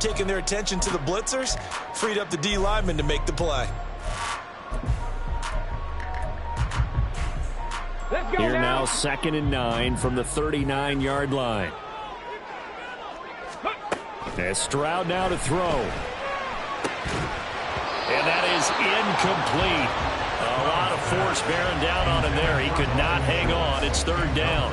taking their attention to the blitzers, freed up the D lineman to make the play. Here now, 2nd and 9 from the 39-yard line. As Stroud now to throw. And that is incomplete. A lot of force bearing down on him there. He could not hang on. It's 3rd down.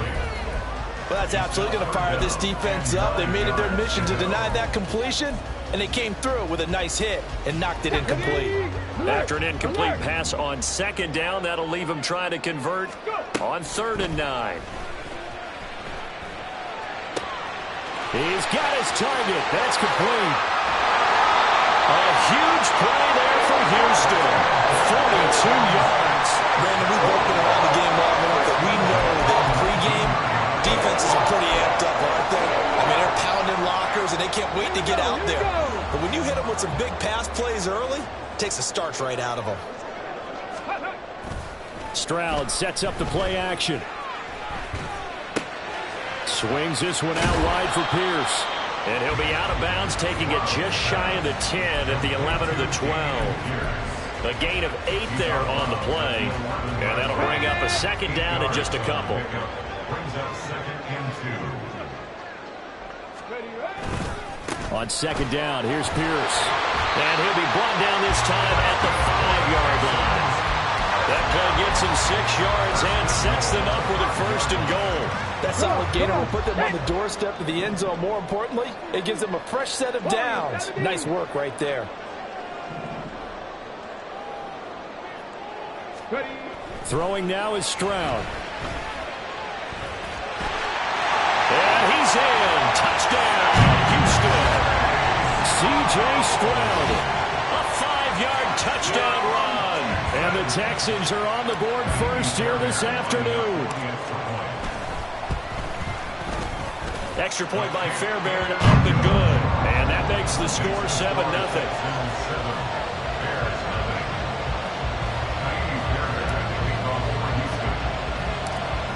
Well, that's absolutely going to fire this defense up. They made it their mission to deny that completion, and they came through with a nice hit and knocked it incomplete. After an incomplete pass on 2nd down, that'll leave him trying to convert on 3rd and 9. He's got his target. That's complete. A huge play there for Houston. 42 yards. Brandon, we've broken around the game long enough that we know that in pregame, defenses are pretty amped up, aren't they? I mean, they're pounding lockers, and they can't wait to get out there. But when you hit them with some big pass plays early, it takes the starch right out of them. Stroud sets up the play action. Swings this one out wide for Pierce. And he'll be out of bounds, taking it just shy of the 10 at the 11 or the 12. A gain of 8 there on the play. And that'll bring up a 2nd down in just a couple. On 2nd down, here's Pierce. And he'll be brought down this time at the 5-yard line. That play gets him 6 yards and sets them up with a 1st and goal. That solid gainer will put them on the doorstep of the end zone. More importantly, it gives them a fresh set of downs. Nice work right there. Throwing now is Stroud. And he's in. Touchdown, Houston. C.J. Stroud. A 5-yard touchdown run. And the Texans are on the board first here this afternoon. Extra point by Fairbairn, up and good. And that makes the score 7-0.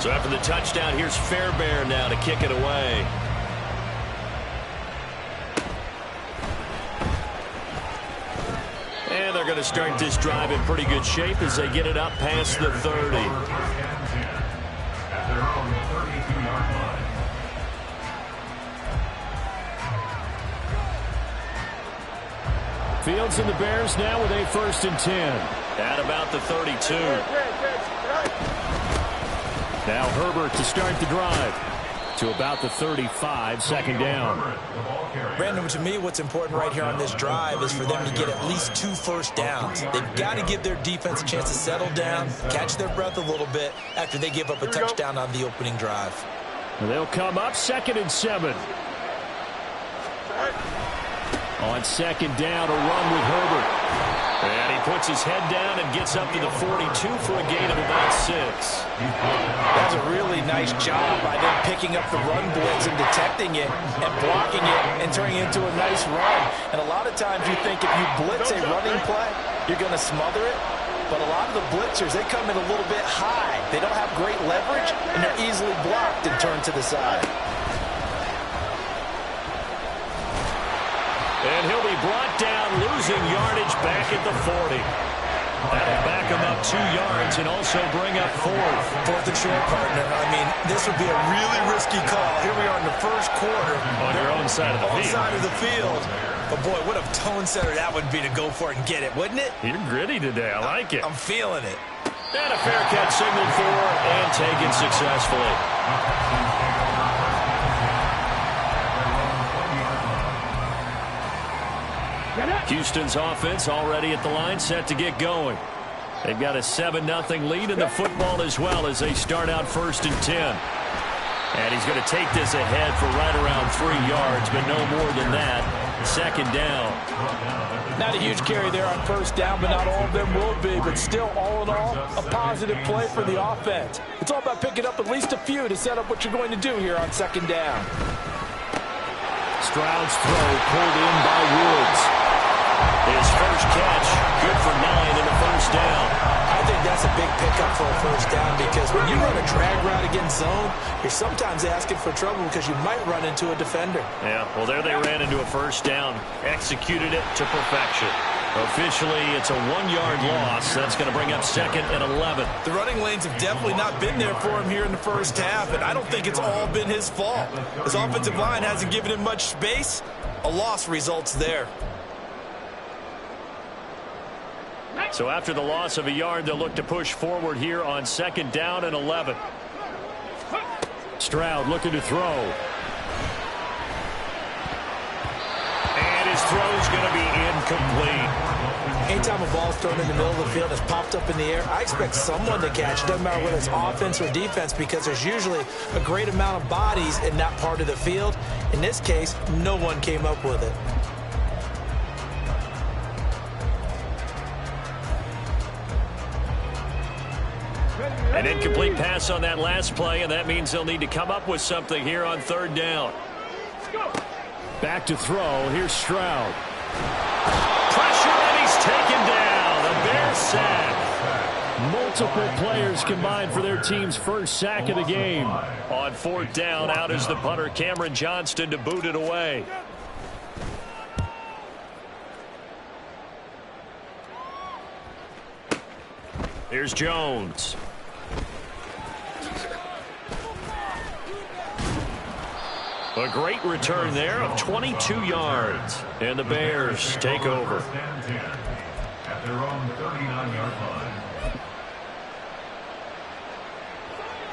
So after the touchdown, here's Fairbairn now to kick it away. And they're going to start this drive in pretty good shape as they get it up past the 30. Fields and the Bears now with a 1st and 10. At about the 32. Now Herbert to start the drive. To about the 35, 2nd down. Brandon, to me, what's important right here on this drive is for them to get at least 2 first downs. They've got to give their defense a chance to settle down, catch their breath a little bit after they give up a touchdown on the opening drive. And they'll come up 2nd and 7. On 2nd down, a run with Herbert. And he puts his head down and gets up to the 42 for a gain of about 6. That's a really nice job by them picking up the run blitz and detecting it and blocking it and turning it into a nice run. And a lot of times you think if you blitz a running play, you're going to smother it. But a lot of the blitzers, they come in a little bit high. They don't have great leverage, and they're easily blocked and turned to the side. And he'll be brought down, losing yardage back at the 40. That'll back him up 2 yards and also bring up 4th. 4th and short, partner. I mean, this would be a really risky call. Here we are in the 1st quarter. On your own side of the field. On side of the field. But, boy, what a tone setter that would be to go for it and get it, wouldn't it? You're gritty today. I like it. I'm feeling it. And a fair catch signaled for and taken successfully. Houston's offense already at the line, set to get going. They've got a 7-0 lead in the football as well as they start out 1st and 10. And he's going to take this ahead for right around 3 yards, but no more than that. 2nd down. Not a huge carry there on 1st down, but not all of them will be. But still, all in all, a positive play for the offense. It's all about picking up at least a few to set up what you're going to do here on 2nd down. Stroud's throw pulled in by Woods. His first catch, good for 9 in the 1st down. I think that's a big pickup for a first down because when you run a drag route against zone, you're sometimes asking for trouble because you might run into a defender. Yeah, well, there they ran into a first down. Executed it to perfection. Officially, it's a 1-yard loss. That's going to bring up 2nd and 11. The running lanes have definitely not been there for him here in the first half, and I don't think it's all been his fault. His offensive line hasn't given him much space. A loss results there. So after the loss of a yard, they'll look to push forward here on 2nd down and 11. Stroud looking to throw. And his throw's going to be incomplete. Anytime a ball's thrown in the middle of the field, it's popped up in the air, I expect someone to catch it. Doesn't matter whether it's offense or defense because there's usually a great amount of bodies in that part of the field. In this case, no one came up with it. An incomplete pass on that last play, and that means they'll need to come up with something here on 3rd down. Back to throw. Here's Stroud. Pressure, and he's taken down. The Bears sack. Multiple players combined for their team's first sack of the game. On 4th down, out is the punter, Cameron Johnston, to boot it away. Here's Jones. A great return there of 22 yards. And the Bears take over. At their own 39-yard line.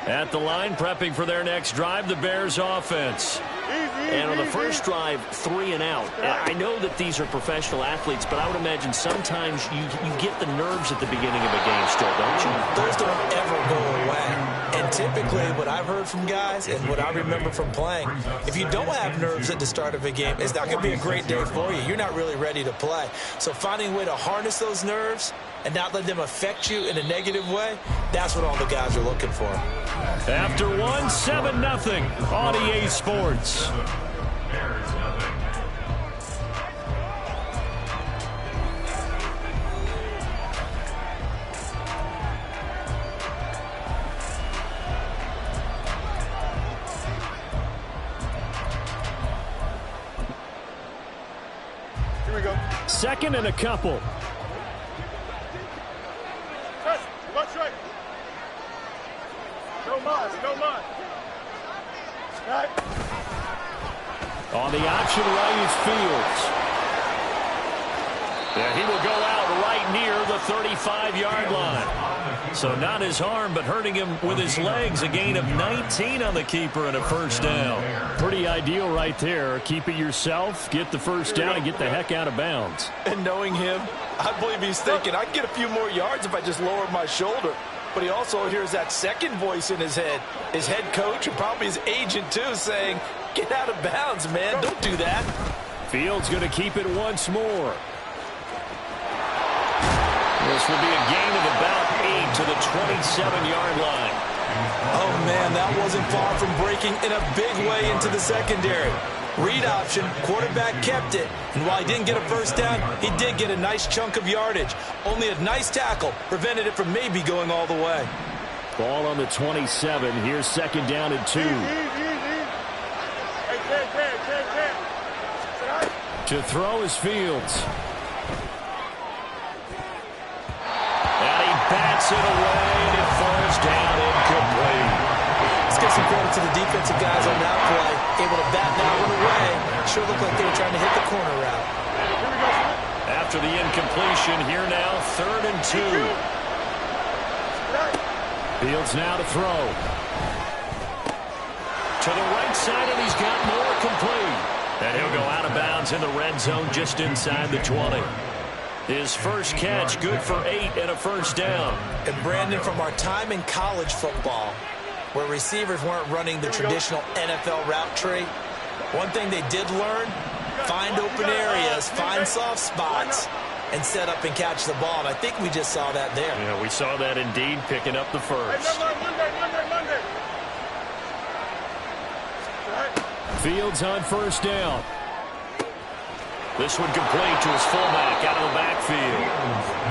At the line, prepping for their next drive, the Bears offense. And on the first drive, 3 and out. I know that these are professional athletes, but I would imagine sometimes you get the nerves at the beginning of a game still, don't you? Those don't ever go away. And typically what I've heard from guys and what I remember from playing, if you don't have nerves at the start of a game, it's not going to be a great day for you. You're not really ready to play. So finding a way to harness those nerves and not let them affect you in a negative way, that's what all the guys are looking for. After 1, 7-0 on EA Sports. Here we go. 2nd and a couple. Watch right. No mas, no mas. Right. On the option right is Fields. Yeah, he will go out right near the 35-yard line. So not his arm, but hurting him with his legs. A gain of 19 on the keeper and a first down. Pretty ideal right there. Keep it yourself, get the first down, and get the heck out of bounds. And knowing him, I believe he's thinking, I can get a few more yards if I just lower my shoulder. But he also hears that second voice in his head. His head coach and probably his agent, too, saying, get out of bounds, man. Don't do that. Fields going to keep it once more. This will be a gain of about 8 to the 27-yard line. Oh, man, that wasn't far from breaking in a big way into the secondary. Read option, quarterback kept it, and while he didn't get a first down, he did get a nice chunk of yardage. Only a nice tackle prevented it from maybe going all the way. Ball on the 27. Here's 2nd down and 2. To throw is Fields. And he bats it away, and it falls down incomplete. Let's give some credit to the defensive guys on that play. Able to bat that one away. Sure looked like they were trying to hit the corner route. After the incompletion, here now, 3rd and 2. Fields now to throw. To the right side, and he's got more complete. And he'll go out of bounds in the red zone just inside the 20. His first catch, good for 8 and a first down. And Brandon, from our time in college football, where receivers weren't running the traditional NFL route tree, one thing they did learn, find open areas, find soft spots, and set up and catch the ball. And I think we just saw that there. Yeah, we saw that indeed, picking up the first. Monday. Fields on first down. This one complete to his fullback out of the backfield.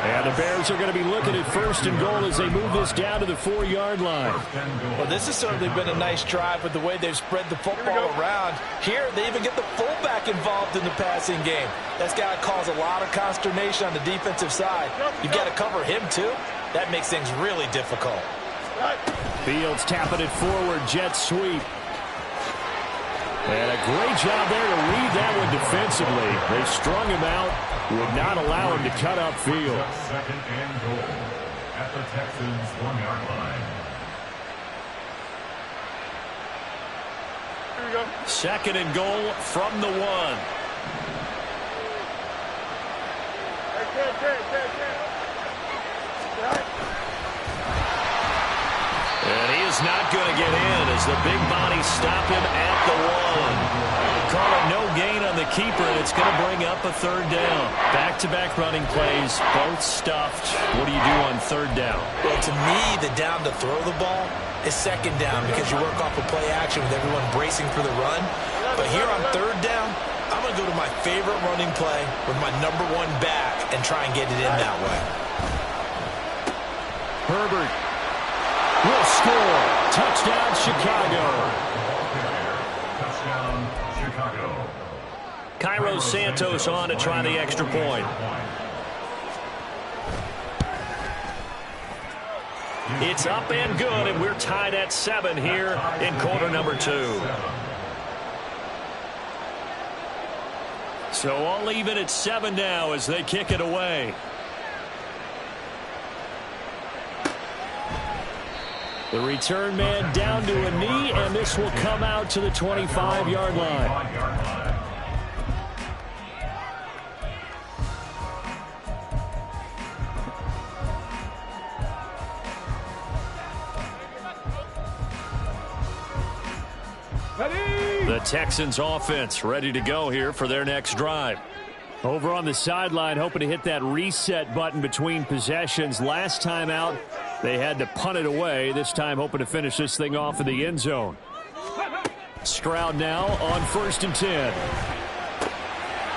And the Bears are going to be looking at 1st and goal as they move this down to the 4-yard line. Well, this has certainly been a nice drive with the way they've spread the football around. Here, they even get the fullback involved in the passing game. That's got to cause a lot of consternation on the defensive side. You've got to cover him, too. That makes things really difficult. Fields tapping it forward, jet sweep. And a great job there to read that one defensively. They strung him out, would not allow him to cut upfield. 2nd and goal at the Texans' 1-yard line. Here we go. 2nd and goal from the 1. And he is not going to get in as the big bodies stop him at the 1. Call it no gain on the keeper, and it's going to bring up a 3rd down. Back-to-back running plays, both stuffed. What do you do on 3rd down? Well, to me, the down to throw the ball is 2nd down because you work off a play action with everyone bracing for the run. But here on 3rd down, I'm going to go to my favorite running play with my #1 back and try and get it in that way. Herbert will score. Touchdown, Chicago. Touchdown, Chicago. Cairo Santos on to try the extra point. It's up and good, and we're tied at 7 here in quarter number 2. So all even at 7 now as they kick it away. The return man down to a knee, and this will come out to the 25-yard line. The Texans offense ready to go here for their next drive. Over on the sideline, hoping to hit that reset button between possessions. Last time out, they had to punt it away. This time hoping to finish this thing off in the end zone. Stroud now on 1st and 10.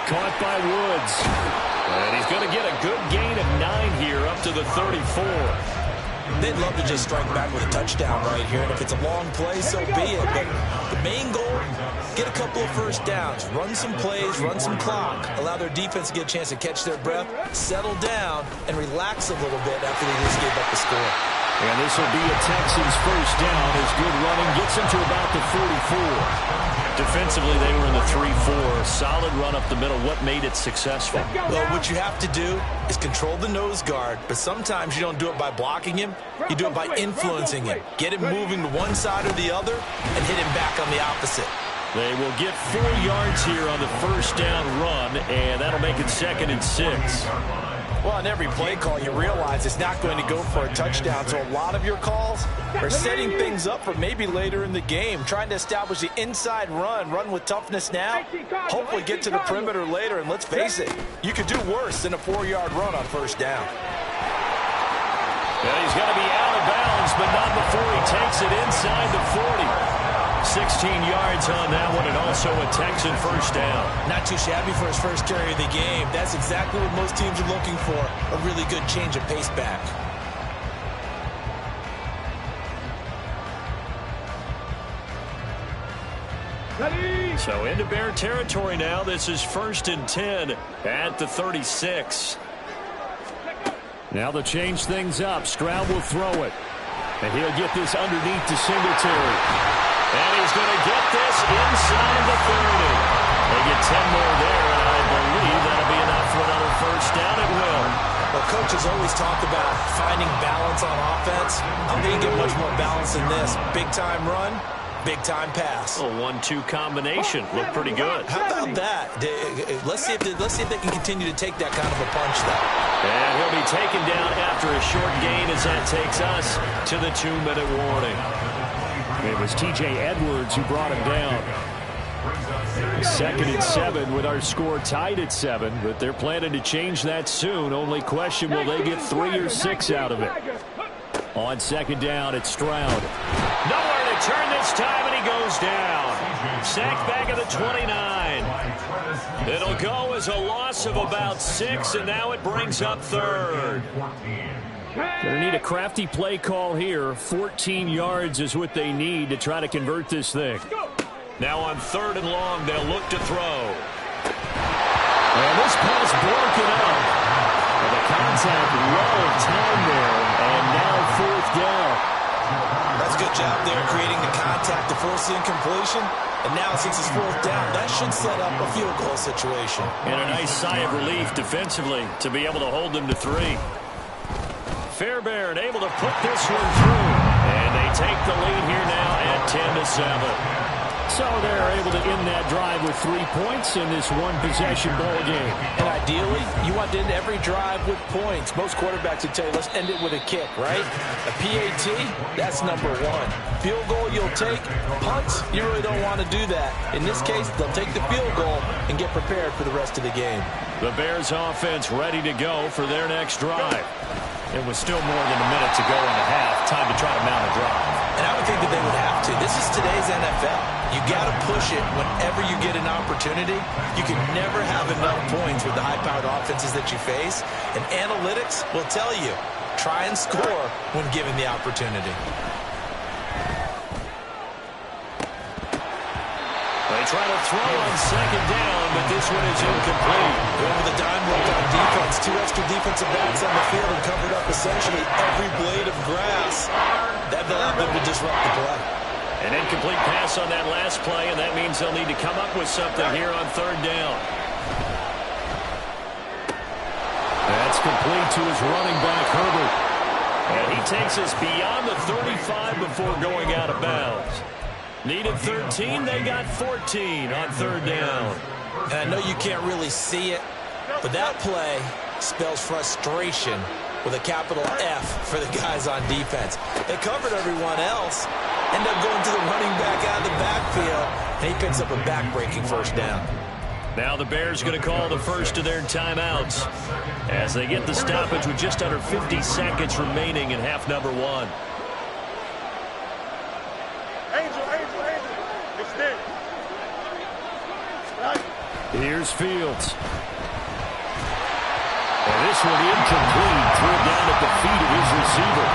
Caught by Woods. And he's going to get a good gain of 9 here up to the 34. They'd love to just strike back with a touchdown right here, and if it's a long play, so be it. But the main goal, get a couple of 1st downs, run some plays, run some clock, allow their defense to get a chance to catch their breath, settle down, and relax a little bit after they just gave up the score. And this will be a Texans 1st down as good running gets them to about the 44. Defensively, they were in the 3-4. Solid run up the middle. What made it successful? Well, what you have to do is control the nose guard, but sometimes you don't do it by blocking him. You do it by influencing him. Get him moving to one side or the other and hit him back on the opposite. They will get 4 yards here on the 1st down run, and that'll make it 2nd and 6. Well, on every play call, you realize it's not going to go for a touchdown, so a lot of your calls are setting things up for maybe later in the game, trying to establish the inside run with toughness now, hopefully get to the perimeter later, and let's face it, you could do worse than a 4-yard run on 1st down. Well, he's going to be out of bounds, but not before he takes it inside the 40. 16 yards on that one, and also a Texan 1st down. Not too shabby for his first carry of the game. That's exactly what most teams are looking for, a really good change of pace back. So into Bear territory now. This is 1st and 10 at the 36. Now they'll change things up. Stroud will throw it. And he'll get this underneath to Singletary. And he's going to get this inside the 30. They get 10 more there, and I believe that'll be enough for another 1st down. It will. Well, coaches always talk about finding balance on offense. I'm going to get much more balance than this. Big-time run, big-time pass. A 1-2 combination. Looked pretty good. How about that? Let's see if they can continue to take that kind of a punch, though. And he'll be taken down after a short gain as that takes us to the 2-minute warning. It was T.J. Edwards who brought him down. 2nd and 7 with our score tied at 7, but they're planning to change that soon. Only question, will they get 3 or 6 out of it? On 2nd down, it's Stroud. Nowhere to turn this time, and he goes down. Sacked back at the 29. It'll go as a loss of about 6, and now it brings up third. Going to need a crafty play call here. 14 yards is what they need to try to convert this thing. Now on 3rd and long, they'll look to throw. And this pass broken up. And the contact well in time there. And now 4th down. That's a good job there, creating the contact to force the incompletion. And now, since it's 4th down, that should set up a field goal situation. And a nice sigh of relief defensively to be able to hold them to 3. Fairbairn able to put this one through. And they take the lead here now at 10-7. So they're able to end that drive with 3 points in this one-possession ball game. And ideally, you want to end every drive with points. Most quarterbacks would tell you, let's end it with a kick, right? A PAT, that's number 1. Field goal you'll take. Punts, you really don't want to do that. In this case, they'll take the field goal and get prepared for the rest of the game. The Bears offense ready to go for their next drive. It was still more than a minute to go in the half. Time to try to mount a drive. And I would think that they would have to. This is today's NFL. You got to push it whenever you get an opportunity. You can never have enough points with the high-powered offenses that you face. And analytics will tell you, try and score when given the opportunity. They try to throw on 2nd down, but this one is incomplete. Going with the dime look on defense. 2 extra defensive backs on the field and covered up essentially every blade of grass. That allowed them to disrupt the play. An incomplete pass on that last play, and that means they'll need to come up with something here on 3rd down. That's complete to his running back, Herbert. And he takes us beyond the 35 before going out of bounds. Needed 13, they got 14 on 3rd down. And I know you can't really see it, but that play spells frustration with a capital F for the guys on defense. They covered everyone else, end up going to the running back out of the backfield, and he picks up a back-breaking 1st down. Now the Bears going to call the first of their timeouts as they get the stoppage with just under 50 seconds remaining in half number 1. Here's Fields. And this one incomplete. Threw it down at the feet of his receiver.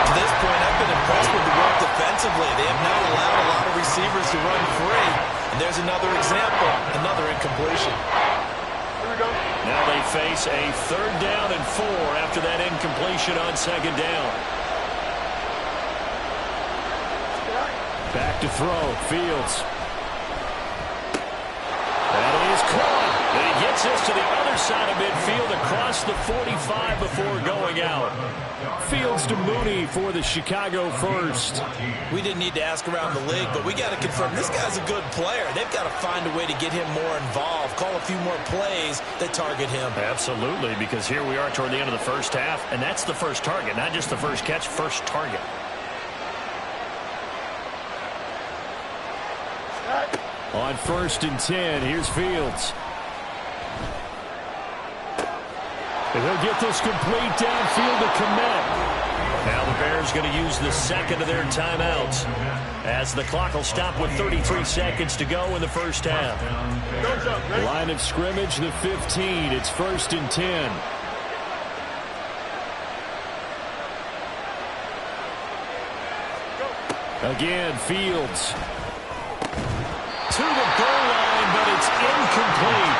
To this point, I've been impressed with the work defensively. They have not allowed a lot of receivers to run free. And there's another example, another incompletion. Here we go. Now they face a 3rd down and 4 after that incompletion on 2nd down. Back to throw. Fields. That is caught. And he gets us to the other side of midfield across the 45 before going out. Fields to Mooney for the Chicago first. We didn't need to ask around the league, but we got to confirm this guy's a good player. They've got to find a way to get him more involved, call a few more plays that target him. Absolutely, because here we are toward the end of the first half, and that's the first target, not just the first catch, first target. On 1st and 10, here's Fields. And he'll get this complete downfield to Kmet. Now the Bears going to use the 2nd of their timeouts as the clock will stop with 33 seconds to go in the first half. Line of scrimmage, the 15. It's 1st and 10. Again, Fields. To the goal line, but it's incomplete.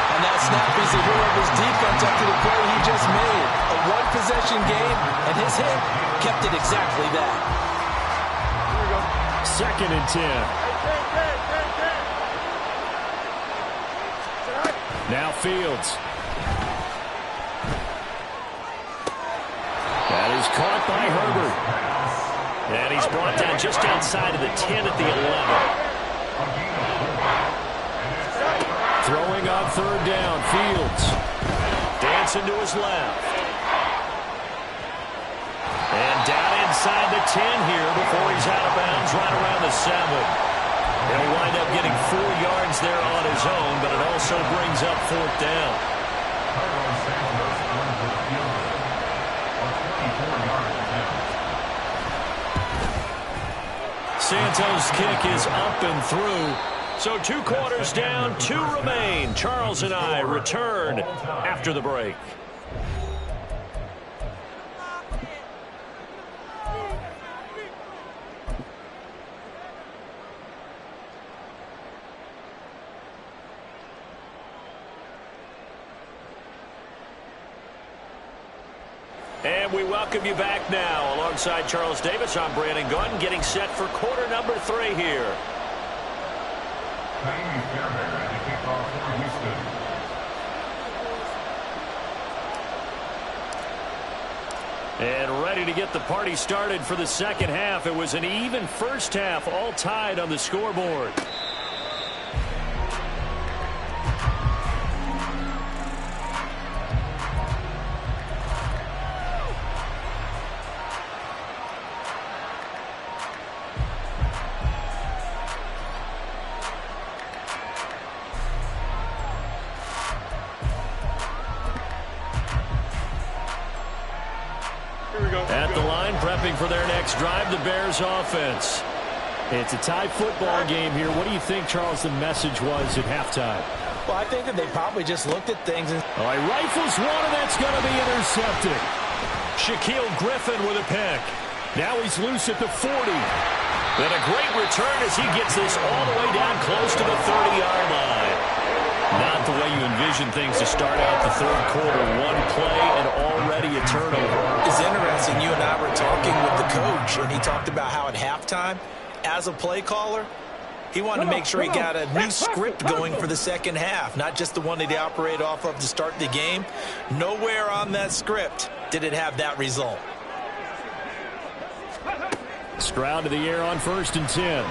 On that snap, he's the hero of his defense after the play he just made. A one-possession game, and his hit kept it exactly that. Here we go. 2nd and 10. Now Fields. That is caught by Herbert. And he's brought down just outside of the 10 at the 11. Throwing on 3rd down, Fields. Dancing to his left. And down inside the 10 here before he's out of bounds right around the 7. He'll wind up getting 4 yards there on his own, but it also brings up 4th down. Santos' kick is up and through. So 2 quarters down, 2 remain. Charles and I return after the break. And we welcome you back now. Alongside Charles Davis, I'm Brandon Gunn, getting set for quarter number 3 here. And ready to get the party started for the second half. It was an even first half, all tied on the scoreboard. At the line, prepping for their next drive, the Bears offense. It's a tie football game here. What do you think, Charles, the message was at halftime? Well, I think that they probably just looked at things and... All right, rifles one, and that's going to be intercepted. Shaquille Griffin with a pick. Now he's loose at the 40. Then a great return as he gets this all the way down close to the 30-yard line. Not the way you envision things to start out the third quarter. One play and already a turnover. It's interesting. You and I were talking with the coach, and he talked about how at halftime, as a play caller, he wanted to make sure he got a new script going for the second half, not just the one that he operated off of to start the game. Nowhere on that script did it have that result. Stroud to the air on 1st and 10.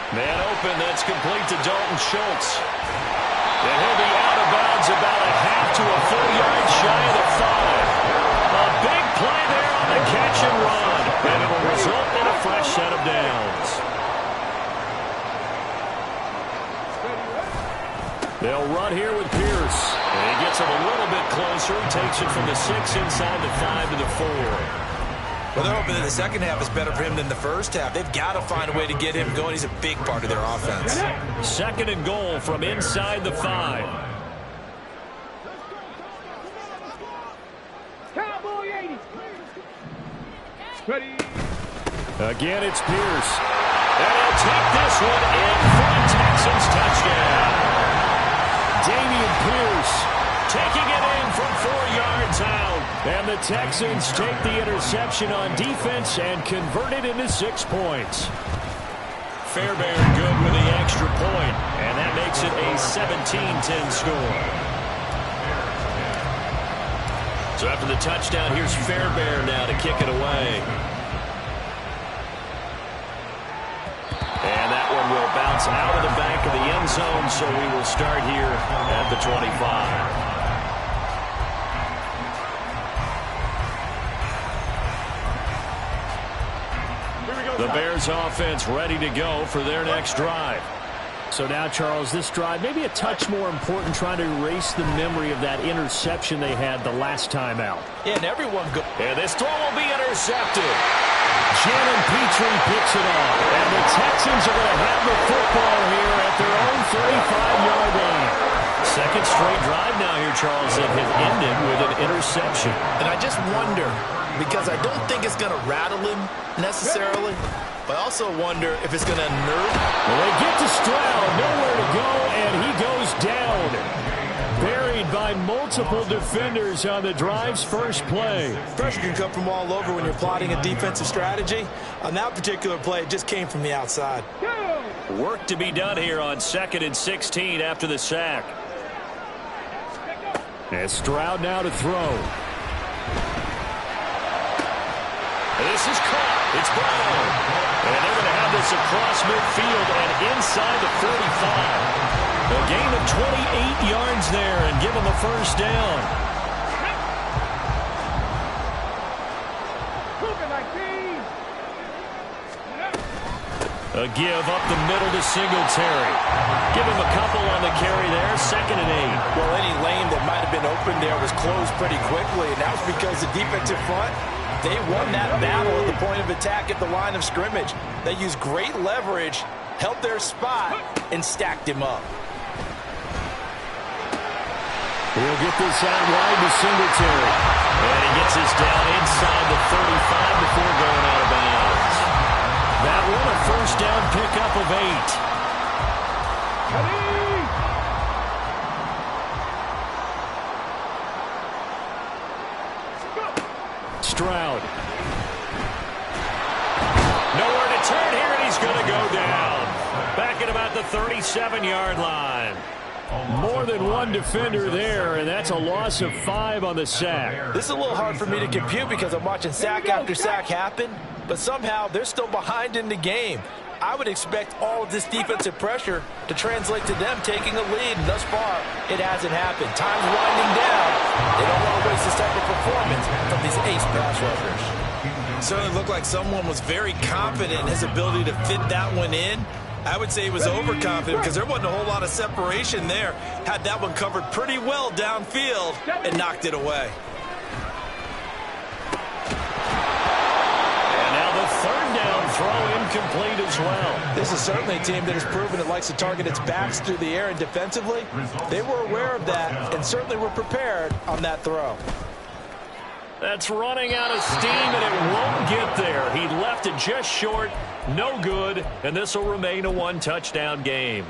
Man open, that's complete to Dalton Schultz. And he'll be out of bounds about a half to a full yard shy of the 5. A big play there on the catch and run. And it will result in a fresh set of downs. They'll run here with Pierce. And he gets it a little bit closer. Takes it from the 6 inside the 5 to the 4. Well, they're hoping that the second half is better for him than the first half. They've got to find a way to get him going. He's a big part of their offense. 2nd and goal from inside the 5. Cowboy 80. Ready. Again, it's Pierce. And he'll take this one in for a Texans touchdown. Dameon Pierce taking it in from 4 yards out. And the Texans take the interception on defense and convert it into 6 points. Fairbairn good with the extra point, and that makes it a 17-10 score. So after the touchdown, here's Fairbairn now to kick it away. And that one will bounce out of the back of the end zone, so we will start here at the 25. The Bears offense ready to go for their next drive. So now, Charles, this drive maybe a touch more important, trying to erase the memory of that interception they had the last time out. Yeah, and everyone go. And this throw will be intercepted. Shannon Petrie picks it off. And the Texans are going to have the football here at their own 35-yard line. Second straight drive now here, Charles, that have ended with an interception. And I just wonder, because I don't think it's going to rattle him necessarily, but I also wonder if it's going to nerve. Well, they get to Stroud, nowhere to go, and he goes down. Buried by multiple defenders on the drive's first play. Pressure can come from all over when you're plotting a defensive strategy. On that particular play, it just came from the outside. Work to be done here on 2nd and 16 after the sack. And Stroud now to throw. This is caught. It's Brown. And they're going to have this across midfield and inside the 45. A gain of 28 yards there and give them a first down. A give up the middle to Singletary. Give him a couple on the carry there. 2nd and 8. Well, any lane that might have been open there was closed pretty quickly, and that was because the defensive front, they won that battle at the point of attack at the line of scrimmage. They used great leverage held their spot, and stacked him up. He'll get this out wide to Singletary. And he gets this down inside the 35 before going out of bounds. That one a first down pickup of 8. Stroud. Nowhere to turn here, and he's going to go down. Back at about the 37-yard line. More than one defender there, and that's a loss of 5 on the sack. This is a little hard for me to compute because I'm watching sack after sack happen, but somehow they're still behind in the game. I would expect all of this defensive pressure to translate to them taking a lead, and thus far, it hasn't happened. Time's winding down. They don't want to waste this type of performance from these ace pass rushers. Certainly looked like someone was very confident in his ability to fit that one in. I would say he was overconfident because there wasn't a whole lot of separation there. Had that one covered pretty well downfield and knocked it away. And now the third down throw incomplete as well. This is certainly a team that has proven it likes to target its backs through the air, and defensively, they were aware of that and certainly were prepared on that throw. That's running out of steam, and it won't get there. He left it just short, no good, and this will remain a one-touchdown game.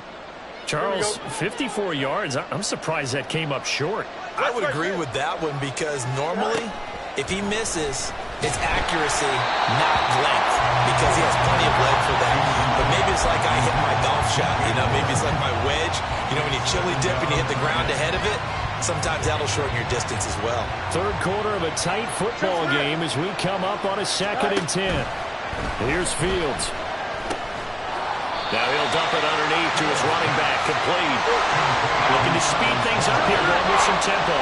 Charles, 54 yards. I'm surprised that came up short. I would agree with that one because normally, if he misses, it's accuracy, not length, because he has plenty of leg for that. But maybe it's like I hit my golf shot, maybe it's like my wedge. When you chili dip and you hit the ground ahead of it, sometimes that'll shorten your distance as well. Third quarter of a tight football game as we come up on a 2nd and 10. Here's Fields. Now he'll dump it underneath to his running back, complete. Looking to speed things up here, going with some tempo.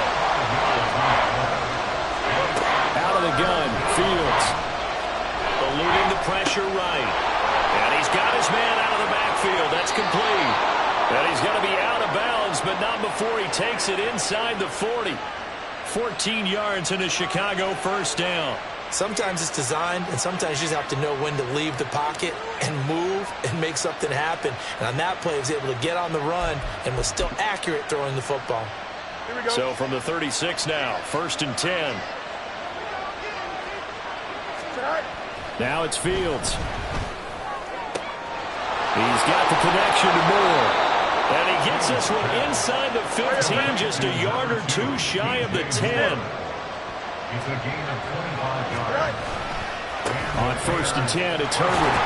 Out of the gun, Fields. Eluding the pressure right. And he's got his man out of the backfield. That's complete. And he's going to be out of bounds, but not before he takes it inside the 40. 14 yards in a Chicago first down. Sometimes it's designed, and sometimes you just have to know when to leave the pocket and move and make something happen. And on that play, he was able to get on the run and was still accurate throwing the football. So from the 36 now, 1st and 10. Now it's Fields. He's got the connection to Moore. And he gets this one inside the 15, just a yard or two shy of the 10. It's a gain of 25 yards. On 1st and 10, it's Herbert.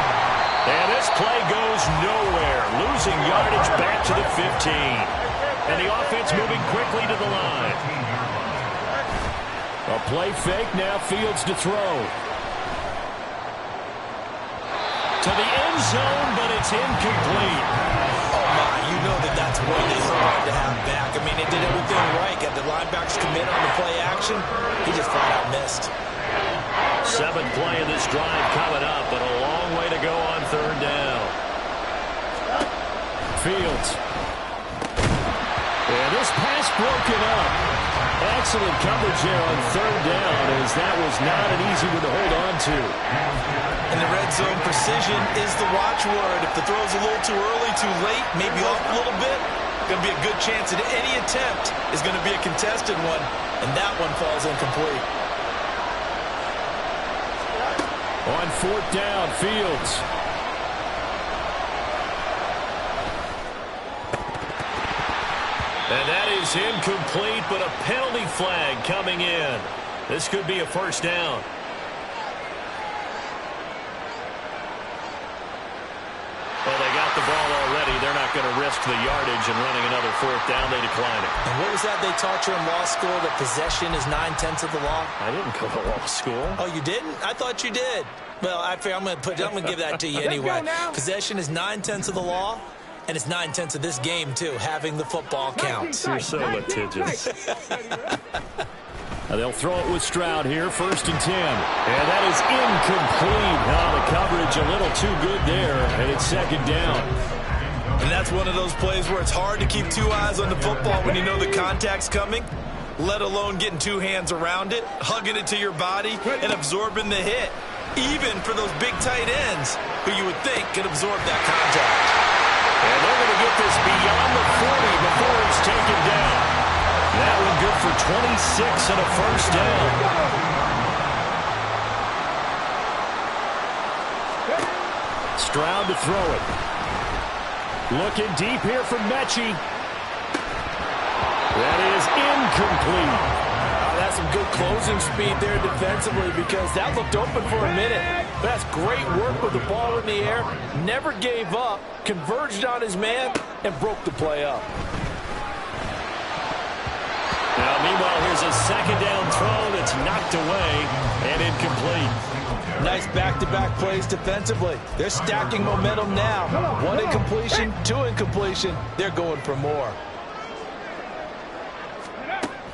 And this play goes nowhere, losing yardage back to the 15. And the offense moving quickly to the line. A play fake, now Fields to throw. To the end zone, but it's incomplete. Oh, my, you know that's one they hard to have back. They did everything right. Got the linebackers commit on the play action. He just flat out missed. 7th play of this drive coming up, but a long way to go on 3rd down. Fields. And this pass broken up. Excellent coverage there on 3rd down, as that was not an easy one to hold on to. And the red zone precision is the watchword. If the throw's a little too early, too late, maybe off a little bit, going to be a good chance that any attempt is going to be a contested one, and that one falls incomplete. On 4th down, Fields. And that is incomplete, but a penalty flag coming in. This could be a first down. Well, they got the ball already. They're not going to risk the yardage and running another 4th down. They decline it. And what was that they taught you in law school, that possession is 9/10 of the law? I didn't go to law school. Oh, you didn't? I thought you did. Well, I'm going to give that to you anyway. Possession is 9/10 of the law, and it's 9/10 of this game, too. Having the football counts. You're so litigious. They'll throw it with Stroud here, 1st and 10. And that is incomplete. The coverage a little too good there, and it's 2nd down. And that's one of those plays where it's hard to keep 2 eyes on the football when you know the contact's coming, let alone getting 2 hands around it, hugging it to your body, and absorbing the hit. Even for those big tight ends, who you would think could absorb that contact. And they're going to get this beyond the 40 before it's taken down. That one good for 26 and a first down. Stroud to throw it. Looking deep here from Mechie. That is incomplete. That's some good closing speed there defensively because that looked open for a minute. That's great work with the ball in the air. Never gave up, converged on his man, and broke the play up. Now, meanwhile, here's a second down throw that's knocked away and incomplete. Nice back-to-back plays defensively. They're stacking momentum now. One incompletion, two incompletion. They're going for more.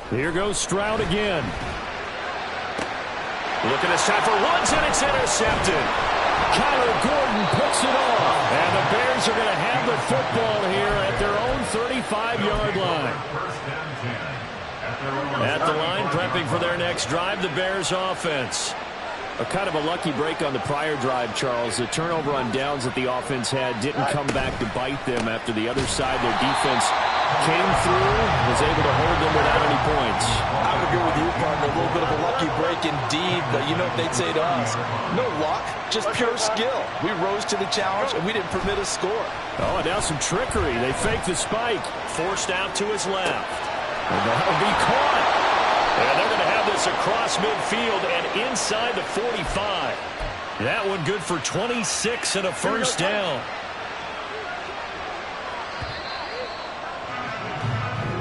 Here goes Stroud again. Looking to shot for Woods, and it's intercepted. Kyler Gordon picks it off. And the Bears are going to have the football here at their own 35-yard line. At the line, prepping for their next drive, the Bears offense. A kind of a lucky break on the prior drive, Charles. The turnover on downs that the offense had didn't come back to bite them after the other side. Their defense came through, was able to hold them without any points. I would agree with you, partner. A little bit of a lucky break indeed, but you know what they'd say to us. No luck, just pure skill. We rose to the challenge, and we didn't permit a score. Oh, and now some trickery. They faked the spike. Forced out to his left. And that'll be caught. And they're going to have this across midfield and inside the 45. That one good for 26 and a first down.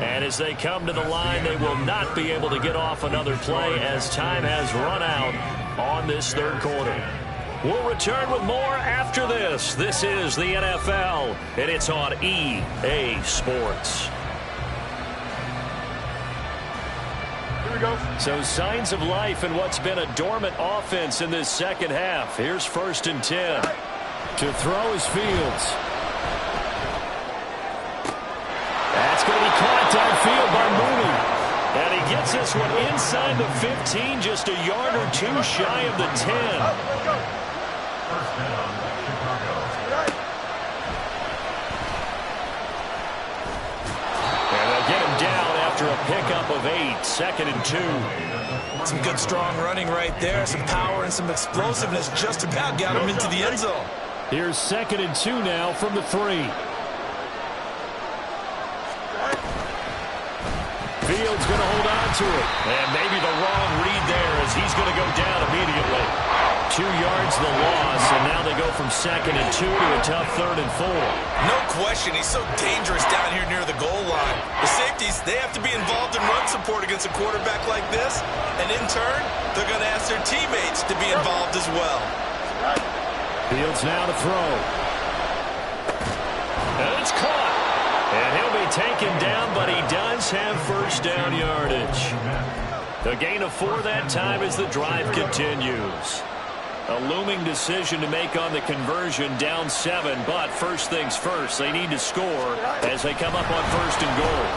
And as they come to the line, they will not be able to get off another play as time has run out on this third quarter. We'll return with more after this. This is the NFL, and it's on EA Sports. So signs of life in what's been a dormant offense in this second half. Here's 1st and 10. To throw is Fields. That's going to be caught downfield by Mooney. And he gets this one inside the 15, just a yard or two shy of the 10. And they'll get him down after a pickup of 8, 2nd and 2. Some good strong running right there, some power and some explosiveness just about got him into the end zone. Here's 2nd and 2 now from the 3. Fields going to hold on to it. And maybe the wrong read there as he's going to go down immediately. 2 yards the loss, and now they go from 2nd and 2 to a tough 3rd and 4. No question, he's so dangerous down here near the goal line. The safeties, they have to be involved in run support against a quarterback like this. And in turn, they're going to ask their teammates to be involved as well. Fields now to throw. And it's caught. And he'll be taken down, but he does have first down yardage. A gain of 4 that time as the drive continues. A looming decision to make on the conversion, down 7, but first things first, they need to score as they come up on 1st and goal.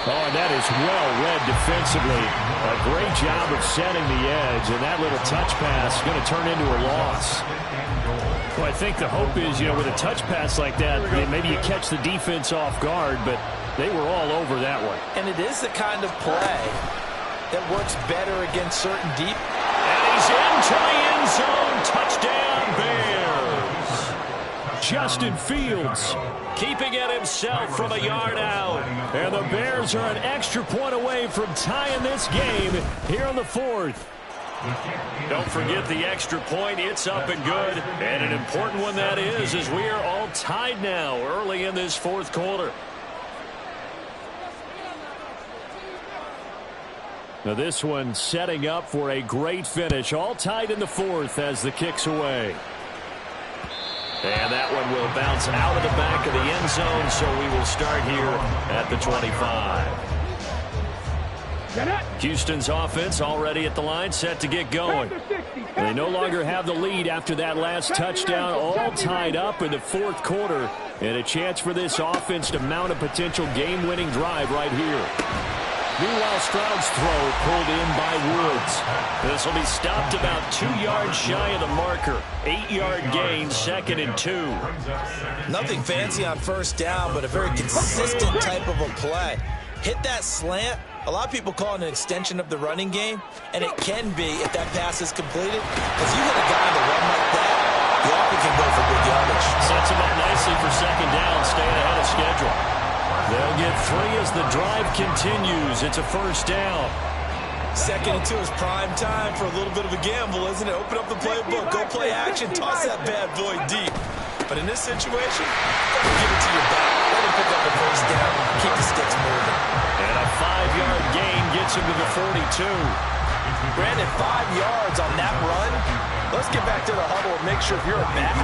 Oh, and that is well read defensively. A great job of setting the edge, and that little touch pass is going to turn into a loss. Well, I think the hope is, with a touch pass like that, maybe you catch the defense off guard, but they were all over that one. And it is the kind of play that works better against certain deep. And he's into the end zone. Touchdown, Bears. Justin Fields keeping it himself from a yard out. And the Bears are an extra point away from tying this game here on the 4th. Don't forget the extra point. It's up and good. And an important one that is, as we are all tied now early in this 4th quarter. Now this one setting up for a great finish. All tied in the 4th as the kick's away. And that one will bounce out of the back of the end zone, so we will start here at the 25. Houston's offense already at the line, set to get going. They no longer have the lead after that last touchdown, all tied up in the 4th quarter. And a chance for this offense to mount a potential game-winning drive right here. Meanwhile, Stroud's throw pulled in by Woods. This will be stopped about 2 yards shy of the marker. 8-yard gain, 2nd and 2. Nothing fancy on first down, but a very consistent type of a play. Hit that slant. A lot of people call it an extension of the running game, and it can be if that pass is completed. Because you hit a guy to run like that, you often can go for big yardage. Sets him up nicely for 2nd down, staying ahead of schedule. They'll get 3 as the drive continues. It's a 1st down. 2nd and 2 is prime time for a little bit of a gamble, isn't it? Open up the playbook, go play action, toss that bad boy deep. But in this situation, give it to your back. Let him pick up the 1st down, keep the sticks moving. And a 5-yard gain gets him to the 42. Brandon, 5 yards on that run. Let's get back to the huddle and make sure if you're a back,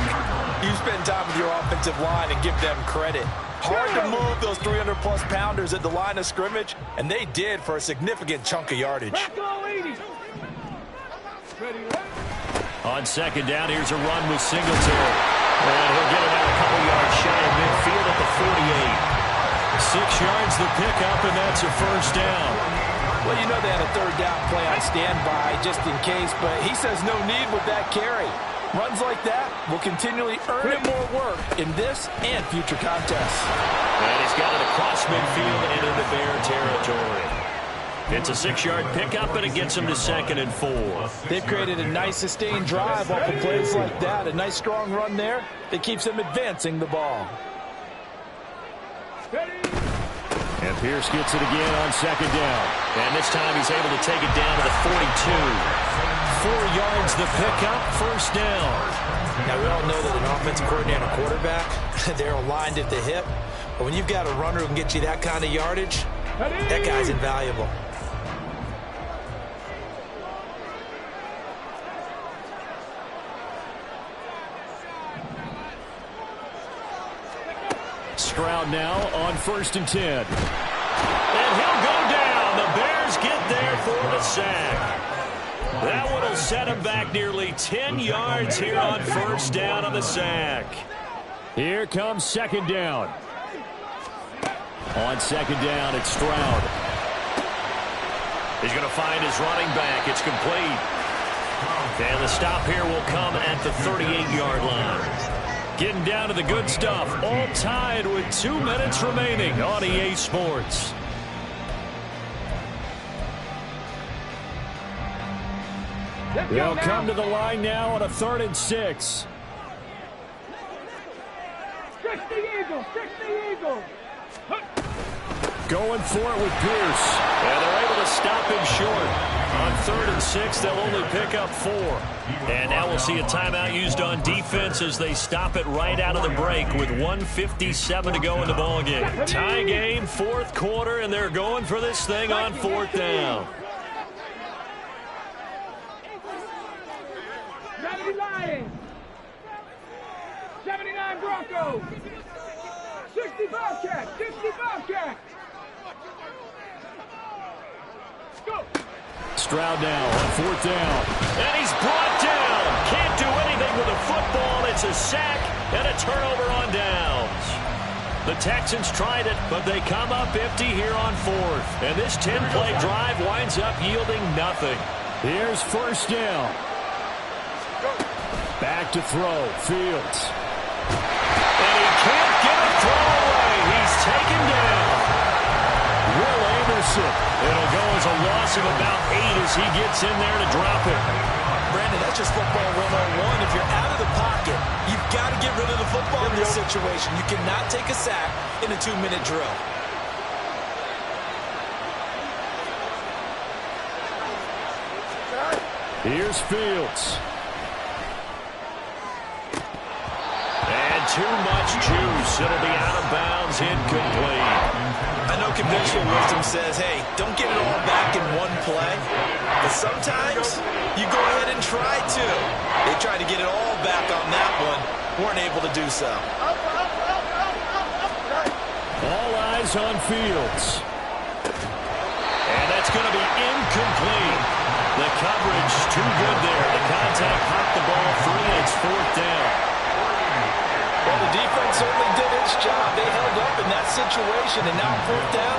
you spend time with your offensive line and give them credit. Hard to move those 300-plus pounders at the line of scrimmage, and they did for a significant chunk of yardage. On 2nd down, here's a run with Singletary. And he'll get it out a couple yards shy of midfield at the 48. 6 yards the pickup, and that's a 1st down. Well, you know they had a 3rd down play on standby just in case, but he says no need with that carry. Runs like that will continually earn him more work in this and future contests. And he's got it across midfield and into Bear territory. It's a 6-yard pickup, and it gets him to 2nd and 4. They've created a nice sustained drive off of plays like that. A nice strong run there that keeps them advancing the ball. And Pierce gets it again on 2nd down. And this time he's able to take it down to the 42. 4 yards the pickup, 1st down. Now, we all know that an offensive coordinator and a quarterback, they're aligned at the hip. But when you've got a runner who can get you that kind of yardage, that guy's invaluable. Stroud now on 1st and 10. And he'll go down. The Bears get there for the sack. That one will set him back nearly 10 yards here on 1st down on the sack. Here comes 2nd down. On 2nd down, it's Stroud. He's going to find his running back. It's complete. And the stop here will come at the 38-yard line. Getting down to the good stuff. All tied with 2 minutes remaining on EA Sports. They'll come to the line now on a 3rd and 6. Going for it with Pierce. And they're able to stop him short. On 3rd and 6, they'll only pick up 4. And now we'll see a timeout used on defense as they stop it right out of the break with 1:57 to go in the ballgame. Tie game, 4th quarter, and they're going for this thing on 4th down. Lions, 79 Broncos, 65 Cats, 65 Cats. Go. Stroud now on 4th down. And he's brought down. Can't do anything with a football. It's a sack and a turnover on downs. The Texans tried it, but they come up empty here on 4th. And this 10-play drive winds up yielding nothing. Here's 1st down. Back to throw. Fields. And he can't get a throw away. He's taken down. Will Anderson. It'll go as a loss of about 8 as he gets in there to drop it. Brandon, that's just football 101. If you're out of the pocket, you've got to get rid of the football in this situation. You cannot take a sack in a 2-minute drill. Here's Fields. And too much juice. It'll be out of bounds, incomplete. I know conventional wisdom says, hey, don't get it all back in one play. But sometimes you go ahead and try to. They tried to get it all back on that one. Weren't able to do so. All eyes on Fields. And that's going to be incomplete. The coverage too good there. The contact popped the ball free, and it's 4th down. Well, the defense certainly did its job. They held up in that situation, and now 4th down,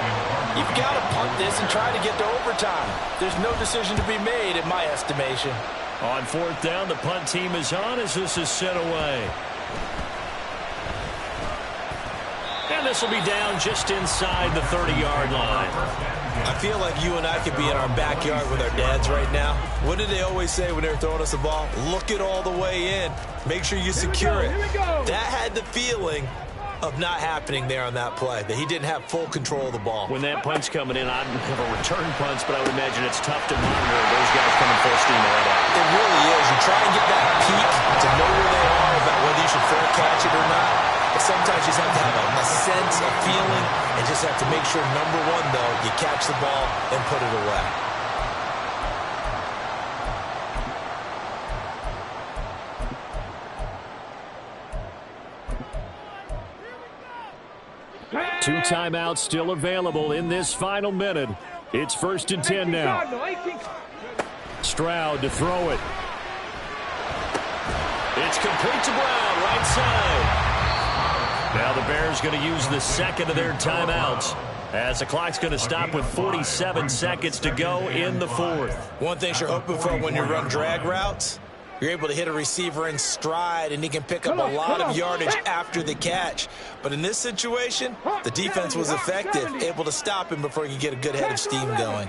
you You've got to punt this and try to get to overtime. There's no decision to be made in my estimation. On fourth down, the punt team is on as this is sent away. And this will be down just inside the 30-yard line. I feel like you and I could be in our backyard with our dads right now. What did they always say when they were throwing us the ball? Look it all the way in. Make sure you secure it. That had the feeling of not happening there on that play, that he didn't have full control of the ball. When that punch coming in, I don't have a return punch, but I would imagine it's tough to monitor those guys coming full steam ahead. It really is. You try and get that peek to know where they are about whether you should fair catch it or not. But sometimes you just have to have a sense, a feeling, and just have to make sure, number one, though, you catch the ball and put it away. Two timeouts still available in this final minute. It's 1st and 10 now. Stroud to throw it. It's complete to Brown, right side. Now the Bears going to use the second of their timeouts as the clock's going to stop with 47 seconds to go in the fourth. One thing you're hoping for when you run drag routes, you're able to hit a receiver in stride, and he can pick up a lot of yardage after the catch. But in this situation, the defense was effective, able to stop him before he could get a good head of steam going.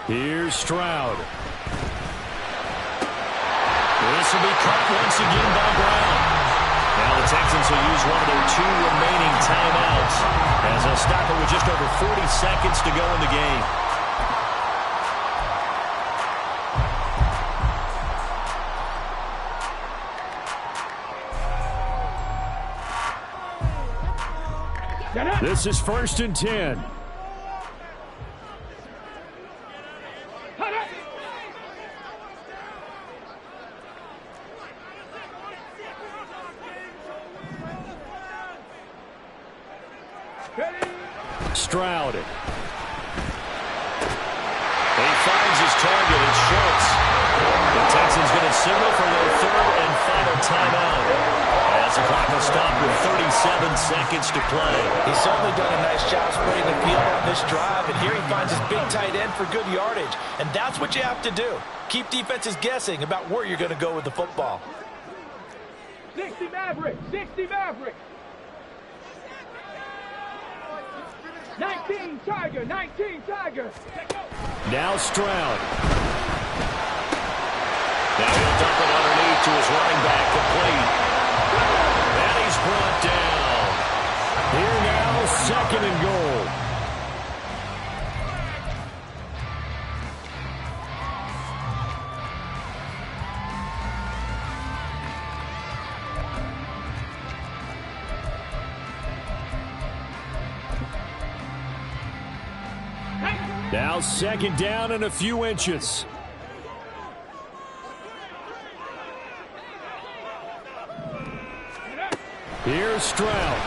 Here's Stroud. This will be caught once again by Brown. Now the Texans will use one of their 2 remaining timeouts as they'll stop it with just over 40 seconds to go in the game. This is 1st and 10. Stroud. He finds his target. It's Schultz. The Texans going to signal for their 3rd and final timeout as the clock will stop with 37 seconds to play. He's certainly done a nice job spreading the field on this drive, and here he finds his big tight end for good yardage. And that's what you have to do. Keep defenses guessing about where you're going to go with the football. 60 Maverick, 60 Maverick. 19 Tiger, 19 Tiger. Now Stroud. Now he'll dump it underneath to his running back, complete. And he's brought down. Here now, 2nd and goal. Now 2nd down and a few inches. Here's Stroud.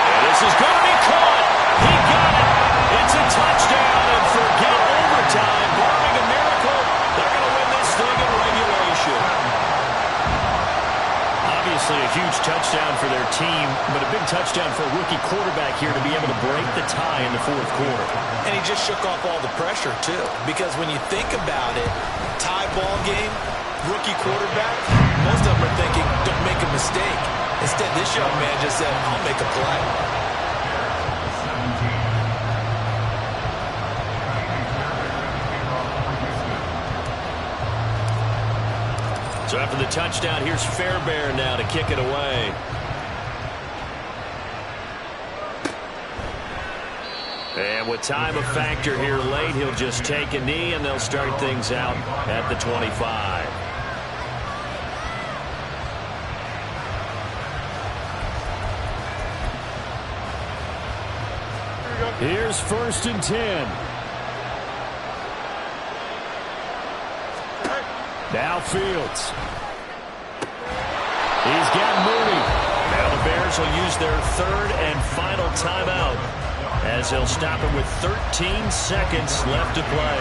And this is going to be caught. He got it. It's a touchdown, and forget overtime. Barring a miracle, they're going to win this thing in regulation. Obviously a huge touchdown for their team, but a big touchdown for a rookie quarterback here to be able to break the tie in the 4th quarter. And he just shook off all the pressure, too. Because when you think about it, tie ball game, rookie quarterback, most of them are thinking, don't make a mistake. Instead, this young man just said, I'll make a play. So after the touchdown, here's Fairbairn now to kick it away. And with time a factor here late, he'll just take a knee, and they'll start things out at the 25. Here's 1st and 10. Now Fields. He's got Mooney. Now the Bears will use their 3rd and final timeout as they'll stop it with 13 seconds left to play.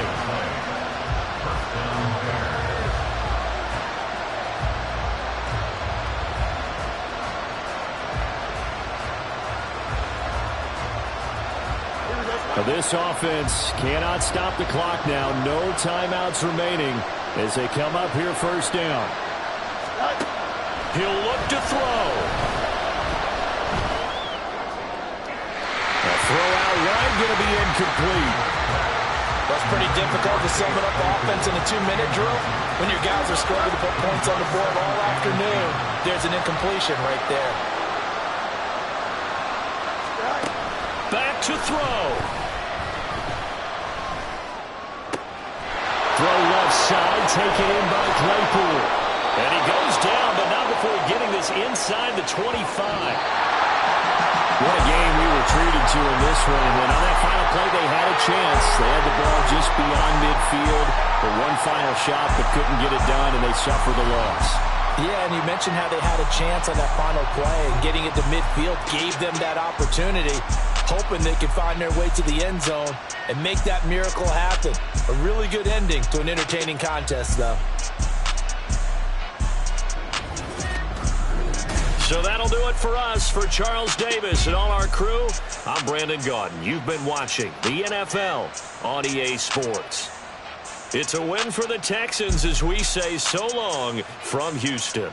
Now this offense cannot stop the clock now. No timeouts remaining as they come up here first down. He'll look to throw. A throw out wide, going to be incomplete. That's pretty difficult to sum it up offense in a 2-minute drill. When your guys are struggling to put points on the board all afternoon, there's an incompletion right there. Back to throw. Throw left side, taken in by Claypool. And he goes down, but not before getting this inside the 25. What a game we were treated to in this one. And on that final play, they had a chance. They had the ball just beyond midfield for one final shot, but couldn't get it done, and they suffered the loss. Yeah, and you mentioned how they had a chance on that final play, and getting it to midfield gave them that opportunity, hoping they could find their way to the end zone and make that miracle happen. A really good ending to an entertaining contest, though. So that'll do it for us. For Charles Davis and all our crew, I'm Brandon Gaudin. You've been watching the NFL on EA Sports. It's a win for the Texans as we say so long from Houston.